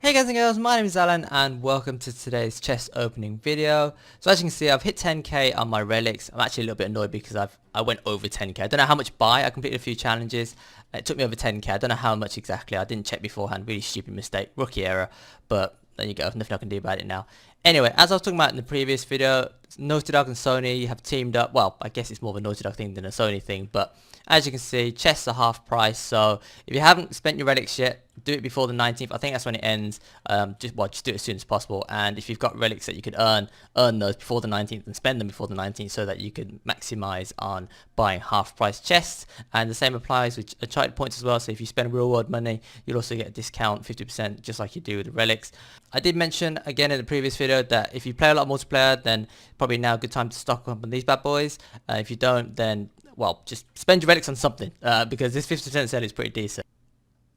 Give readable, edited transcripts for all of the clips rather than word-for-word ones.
Hey guys and girls, my name is Alan and welcome to today's chest opening video. So as you can see, I've hit 10k on my relics. I'm actually a little bit annoyed because I went over 10k. I don't know how much buy. I completed a few challenges. It took me over 10k. I don't know how much exactly. I didn't check beforehand. Really stupid mistake. Rookie error. But there you go. Nothing I can do about it now. Anyway, as I was talking about in the previous video, Naughty Dog and Sony have teamed up. Well, I guess it's more of a Naughty Dog thing than a Sony thing. But as you can see, chests are half price. So if you haven't spent your relics yet, do it before the 19th. I think that's when it ends. Just do it as soon as possible. And if you've got relics that you could earn those before the 19th and spend them before the 19th so that you can maximize on buying half price chests. And the same applies with Uncharted points as well. So if you spend real world money, you'll also get a discount 50% just like you do with the relics. I did mention again in the previous video that if you play a lot of multiplayer, then probably now a good time to stock up on these bad boys. If you don't, then well, just spend your relics on something because this 50% sale is pretty decent.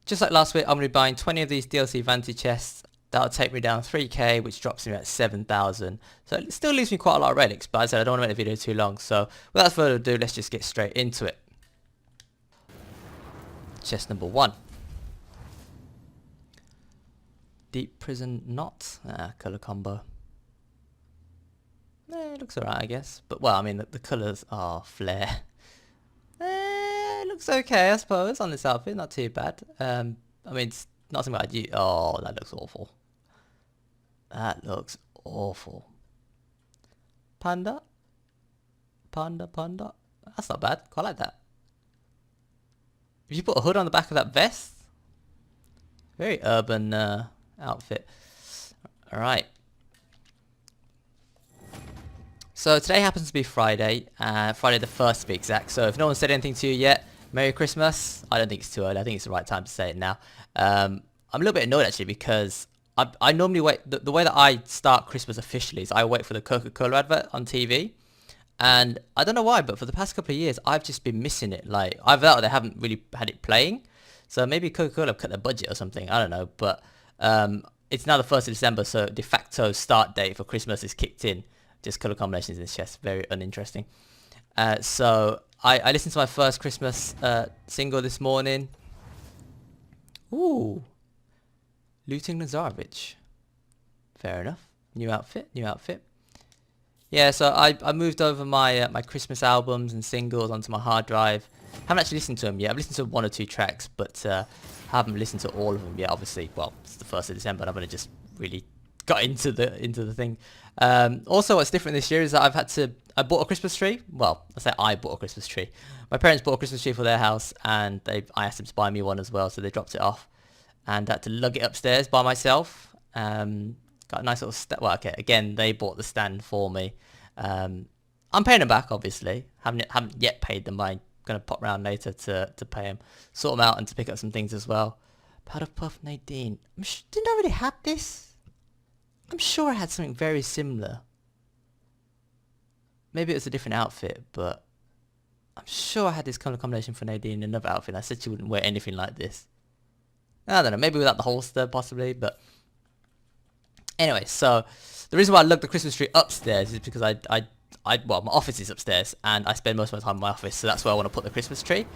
Just like last week, I'm going to be buying 20 of these DLC Vanity chests. That'll take me down 3k, which drops me at 7,000. So it still leaves me quite a lot of relics, but as I said, I don't want to make the video too long. So without further ado, let's just get straight into it. Chest number 1. Deep Prison Knot. Colour combo. It looks alright, I guess. But, well, I mean, the colours are flare. It looks okay, I suppose, on this outfit. Not too bad. I mean, it's not something I'd use. Oh, that looks awful. That looks awful. Panda? Panda, panda. That's not bad. Quite like that. If you put a hood on the back of that vest. Very urban outfit. Alright. So today happens to be Friday. Friday the 1st to be exact. So if no one said anything to you yet, Merry Christmas. I don't think it's too early. I think it's the right time to say it now. I'm a little bit annoyed actually because I normally wait. The way that I start Christmas officially is I wait for the Coca-Cola advert on TV. And I don't know why, but for the past couple of years, I've just been missing it. Like, I've thought they haven't really had it playing. So maybe Coca-Cola have cut their budget or something. I don't know. But it's now the 1st of December, so de facto start date for Christmas is kicked in. Just colour combinations in this chest. Very uninteresting. So I listened to my first Christmas single this morning. Ooh. Looting Nazarovich. Fair enough. New outfit, new outfit. Yeah, so I moved over my my Christmas albums and singles onto my hard drive. Haven't actually listened to them yet. I've listened to 1 or 2 tracks, but haven't listened to all of them yet. Obviously, well, it's the 1st of December, and I've only just really got into the thing. Also, what's different this year is that I bought a Christmas tree. Well, I say I bought a Christmas tree. My parents bought a Christmas tree for their house, and I asked them to buy me one as well, so they dropped it off, and I had to lug it upstairs by myself. Got a nice little well, okay, again, they bought the stand for me. I'm paying them back, obviously. Haven't yet paid them. I'm gonna pop round later to pay them, sort them out, and to pick up some things as well. Powder Puff Nadine. Didn't I already have this? I'm sure I had something very similar. Maybe it was a different outfit, but I'm sure I had this colour combination for Nadine in another outfit. I said she wouldn't wear anything like this. I don't know, maybe without the holster possibly, but anyway, so the reason why I lugged the Christmas tree upstairs is because well, my office is upstairs and I spend most of my time in my office, so that's where I want to put the Christmas tree.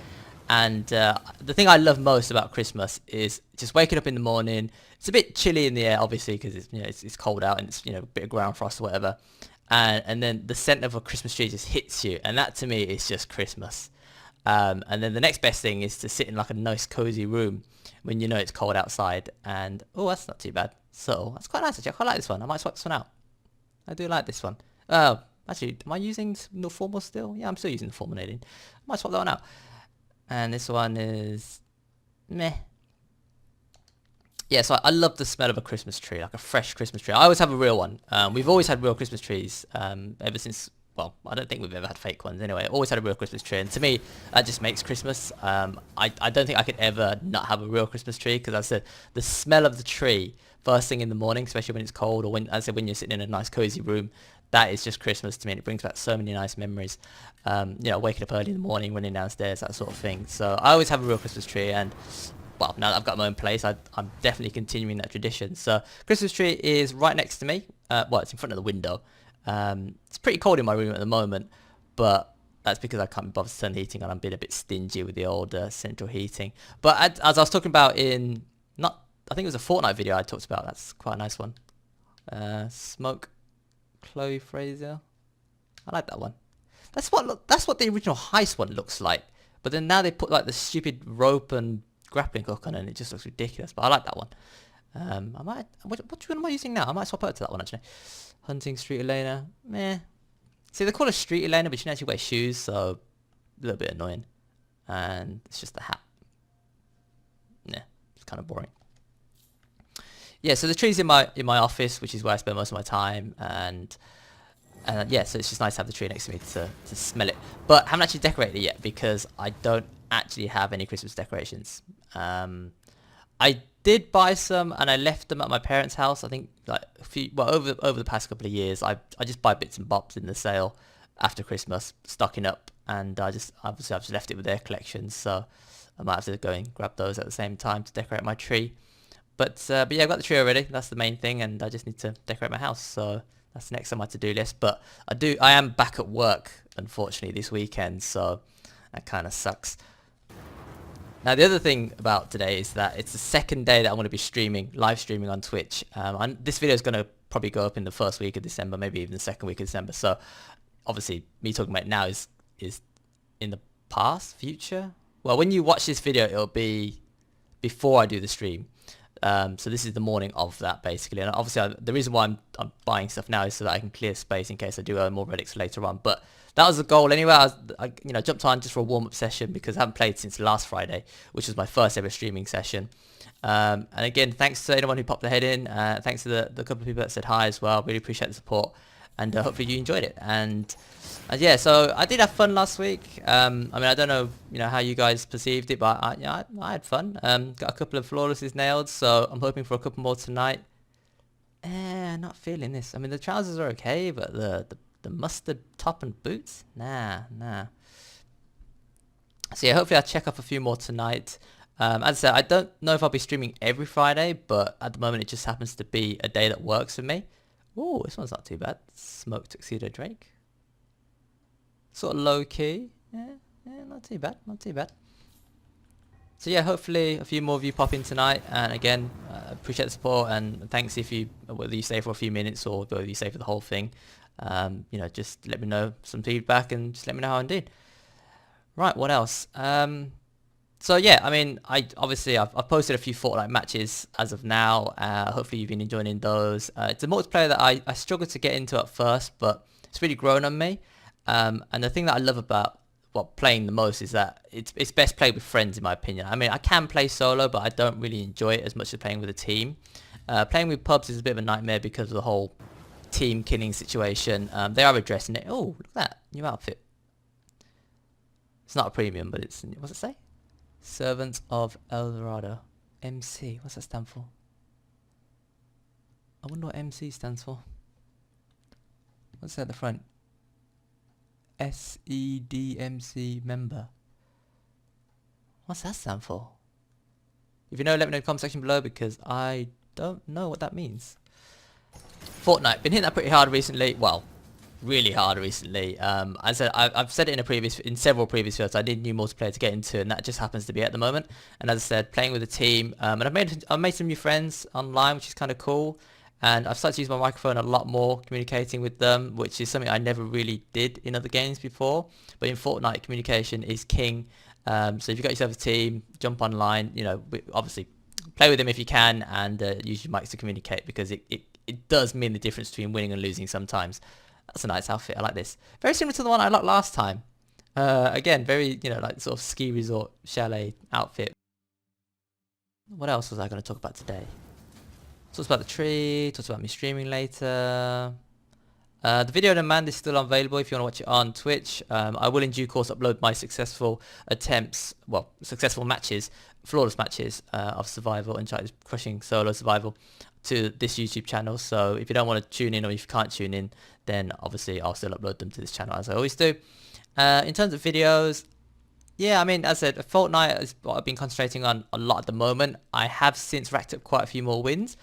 And the thing I love most about Christmas is just waking up in the morning. It's a bit chilly in the air, obviously, because it's cold out and it's a bit of ground frost or whatever. And then the scent of a Christmas tree just hits you, and that to me is just Christmas. And then the next best thing is to sit in like a nice cozy room when you know it's cold outside. And oh, that's not too bad. So that's quite nice actually. I quite like this one. I might swap this one out. I do like this one. Actually, am I using the formal still? Yeah, I'm still using the formal Nadine. I might swap that one out. And this one is meh. Yeah, so I love the smell of a Christmas tree, like a fresh Christmas tree. I always have a real one. We've always had real Christmas trees ever since, well, I don't think we've ever had fake ones anyway. Always had a real Christmas tree, and to me, that just makes Christmas. I don't think I could ever not have a real Christmas tree, because I said the smell of the tree first thing in the morning, especially when it's cold, or when, as I said, when you're sitting in a nice cozy room, that is just Christmas to me, and it brings back so many nice memories. Waking up early in the morning, running downstairs, that sort of thing. So I always have a real Christmas tree, and well, now that I've got my own place, I'm definitely continuing that tradition. So Christmas tree is right next to me. Well, it's in front of the window. It's pretty cold in my room at the moment, but that's because I can't be bothered to turn the heating on. I'm being a bit stingy with the old central heating. But as I was talking about in, not I think it was a Fortnite video I talked about. That's quite a nice one. Smoke Chloe Fraser. I like that one. That's what the original heist one looks like. But then now they put like the stupid rope and grappling hook on it, and it just looks ridiculous. But I like that one. I might. Which one am I using now? I might swap out to that one actually. Hunting Street Elena. Meh. See, they call her Street Elena, but she didn't actually wear shoes, so a little bit annoying. And it's just a hat. Yeah, it's kind of boring. Yeah, so the tree's in my office, which is where I spend most of my time, and yeah, so it's just nice to have the tree next to me to smell it. But I haven't actually decorated it yet because I don't actually have any Christmas decorations. I did buy some and I left them at my parents' house. I think like over the past couple of years, I just buy bits and bobs in the sale after Christmas, stocking up, and I've just left it with their collections. So I might have to go and grab those at the same time to decorate my tree. But yeah, I've got the tree already. That's the main thing, and I just need to decorate my house. So that's next on my to-do list. But I am back at work, unfortunately, this weekend. So that kind of sucks. Now, the other thing about today is that it's the second day that I'm going to be live streaming on Twitch. This video is going to probably go up in the first week of December, maybe even the second week of December. So obviously, me talking about it now is in the past, future. Well, when you watch this video, it'll be before I do the stream. So this is the morning of that, basically. And obviously, the reason why I'm buying stuff now is so that I can clear space in case I do earn more relics later on. But that was the goal anyway. I jumped on just for a warm-up session because I haven't played since last Friday, which was my first ever streaming session. And again, thanks to anyone who popped their head in. Thanks to the couple of people that said hi as well. Really appreciate the support, and hopefully you enjoyed it. And yeah, so I did have fun last week. I mean, I don't know, how you guys perceived it, but I had fun. Got a couple of flawlesses nailed, so I'm hoping for a couple more tonight. Not feeling this. I mean, the trousers are okay, but the mustard top and boots, nah. So yeah, hopefully I'll check off a few more tonight. As I said, I don't know if I'll be streaming every Friday, but at the moment it just happens to be a day that works for me. Oh, this one's not too bad. Smoke Tuxedo Drake. Sort of low key. Yeah, not too bad. So yeah, hopefully a few more of you pop in tonight. And again, appreciate the support, and thanks whether you stay for a few minutes or whether you stay for the whole thing. Just let me know some feedback and just let me know how I'm doing. Right, what else? So yeah, I mean, I've posted a few Fortnite matches as of now. Hopefully you've been enjoying those. It's a multiplayer that I struggled to get into at first, but it's really grown on me. And the thing that I love about playing the most is that it's best played with friends, in my opinion. I mean, I can play solo, but I don't really enjoy it as much as playing with a team. Playing with pubs is a bit of a nightmare because of the whole team killing situation. They are addressing it. Oh, look at that new outfit. It's not a premium, but it's, what's it say? Servants of El Dorado. MC. What's that stand for? I wonder what MC stands for. What's that at the front? SEDMC member. What's that stand for? If you know, let me know in the comment section below because I don't know what that means. Fortnite. Been hitting that pretty hard recently. Well, really hard recently. As I said, I've said it in several previous videos. I need new multiplayer to get into, and that just happens to be at the moment. And as I said, playing with a team, and I've made some new friends online, which is kind of cool. And I've started to use my microphone a lot more, communicating with them, which is something I never really did in other games before. But in Fortnite, communication is king. So if you've got yourself a team, jump online. Obviously play with them if you can, and use your mics to communicate because it does mean the difference between winning and losing sometimes. That's a nice outfit. I like this. Very similar to the one I liked last time. Again, very, like sort of ski resort chalet outfit. What else was I going to talk about today? Talked about the tree, talked about me streaming later. The video on demand is still available if you want to watch it on Twitch. I will in due course upload my successful matches, flawless matches of survival, Uncharted crushing solo survival to this YouTube channel. So if you don't want to tune in or if you can't tune in, then obviously I'll still upload them to this channel as I always do. In terms of videos, yeah, I mean, as I said, Fortnite is what I've been concentrating on a lot at the moment. I have since racked up quite a few more wins,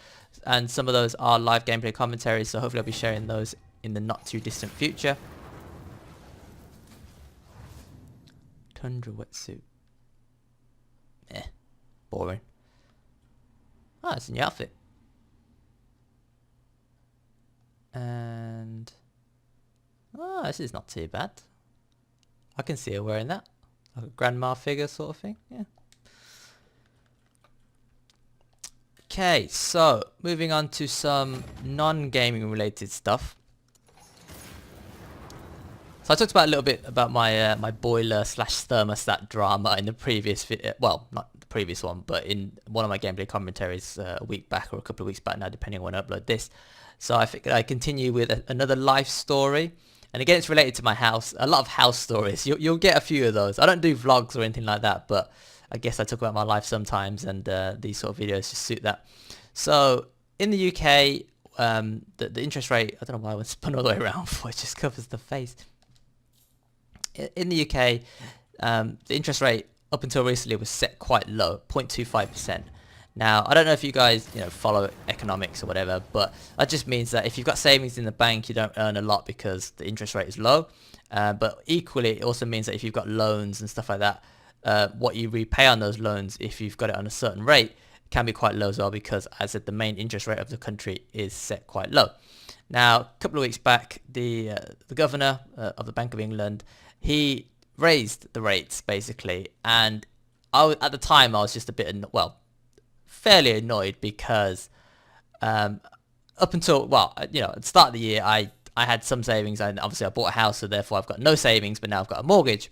and some of those are live gameplay commentaries, so hopefully I'll be sharing those in the not too distant future. Tundra wetsuit. Boring. Oh, it's a new outfit. And oh, this is not too bad. I can see her wearing that. Like a grandma figure sort of thing. Yeah. Okay, so moving on to some non-gaming related stuff. So I talked about a little bit about my my boiler / thermostat drama in the previous video. Well, not the previous one, but in one of my gameplay commentaries a week back or a couple of weeks back now, depending on when I upload this. So I figured I'd continue with another life story. And again, it's related to my house. A lot of house stories. You'll get a few of those. I don't do vlogs or anything like that, but I guess I talk about my life sometimes, and these sort of videos just suit that. So in the UK, the interest rate, I don't know why I went spun all the way around for, it just covers the face. In the UK, the interest rate up until recently was set quite low, 0.25%. Now, I don't know if you guys, follow economics or whatever, but that just means that if you've got savings in the bank, you don't earn a lot because the interest rate is low. But equally, it also means that if you've got loans and stuff like that, what you repay on those loans, if you've got it on a certain rate, can be quite low as well, because as I said, the main interest rate of the country is set quite low. Now, a couple of weeks back, the governor of the Bank of England, he raised the rates basically, and at the time I was just a bit fairly annoyed because up until at the start of the year, I had some savings, and obviously I bought a house, so therefore I've got no savings, but now I've got a mortgage.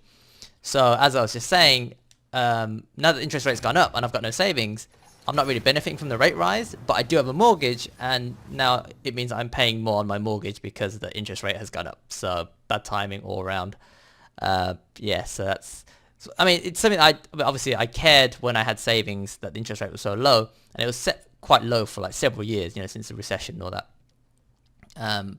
So as I was just saying, now that the interest rate's gone up and I've got no savings, I'm not really benefiting from the rate rise, but I do have a mortgage, and now it means I'm paying more on my mortgage because the interest rate has gone up. So bad timing all around. Yeah, so that's... I mean, it's something obviously I cared when I had savings that the interest rate was so low, and it was set quite low for like several years, since the recession and all that.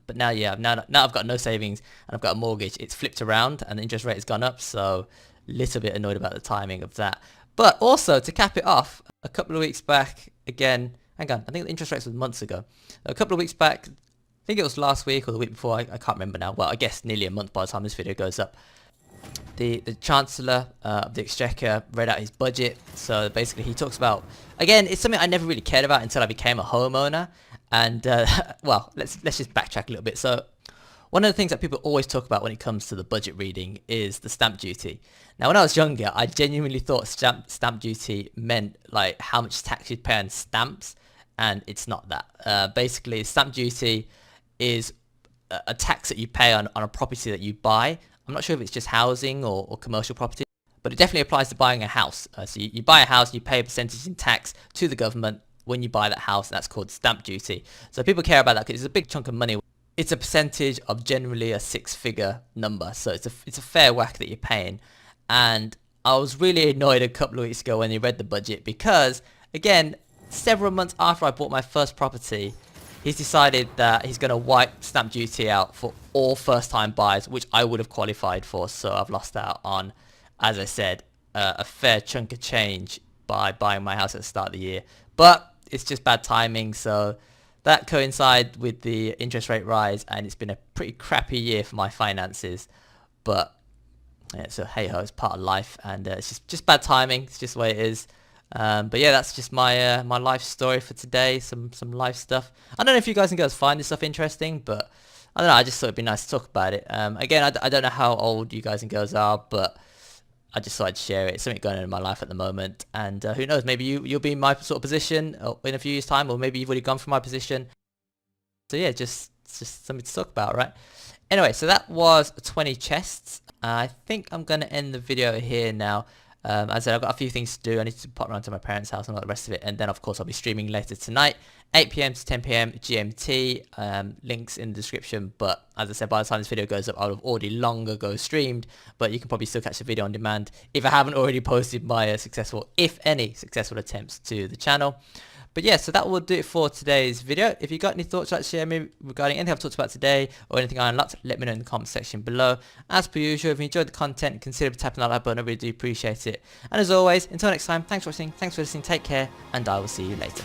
But now, yeah, now I've got no savings and I've got a mortgage, it's flipped around and the interest rate has gone up, so a little bit annoyed about the timing of that. But also, to cap it off, a couple of weeks back, again, hang on, I think the interest rates was months ago. A couple of weeks back, I think it was last week or the week before, I can't remember now. Well, I guess nearly a month by the time this video goes up. The Chancellor of the Exchequer read out his budget. So basically he talks about, again, it's something I never really cared about until I became a homeowner. And, well, let's just backtrack a little bit. So one of the things that people always talk about when it comes to the budget reading is the stamp duty. Now, when I was younger, I genuinely thought stamp duty meant like how much tax you'd pay on stamps, and it's not that. Basically, stamp duty is a tax that you pay on a property that you buy. I'm not sure if it's just housing or commercial property, but it definitely applies to buying a house. So you buy a house, you pay a percentage in tax to the government when you buy that house, and that's called stamp duty. So people care about that because it's a big chunk of money. It's a percentage of generally a six-figure number, so it's a fair whack that you're paying. And I was really annoyed a couple of weeks ago when they read the budget because, again, several months after I bought my first property, he's decided that he's going to wipe stamp duty out for all first-time buyers, which I would have qualified for. So I've lost out on, as I said, a fair chunk of change by buying my house at the start of the year. But it's just bad timing, so that coincided with the interest rate rise, and it's been a pretty crappy year for my finances. But yeah, so hey ho, it's part of life, and it's just bad timing. It's just the way it is. But yeah, that's just my my life story for today. Some life stuff. I don't know if you guys and girls find this stuff interesting, but I don't know. I just thought it'd be nice to talk about it. Again, I don't know how old you guys and girls are, but I just thought I'd share it. It's something going on in my life at the moment, and who knows? Maybe you'll be in my sort of position in a few years' time, or maybe you've already gone from my position. So yeah, just something to talk about, right? Anyway, so that was 20 chests. I think I'm going to end the video here now. As I said, I've got a few things to do. I need to pop around to my parents' house and all the rest of it. And then, of course, I'll be streaming later tonight, 8 PM to 10 PM GMT. Links in the description. But as I said, by the time this video goes up, I'll have already long ago streamed. But you can probably still catch the video on demand if I haven't already posted my successful, if any, successful attempts to the channel. But yeah, so that will do it for today's video. If you got any thoughts you'd like to share me regarding anything I've talked about today or anything I unlocked, let me know in the comment section below. As per usual, if you enjoyed the content, consider tapping that like button. I really do appreciate it. And as always, until next time, thanks for watching, thanks for listening, take care, and I will see you later.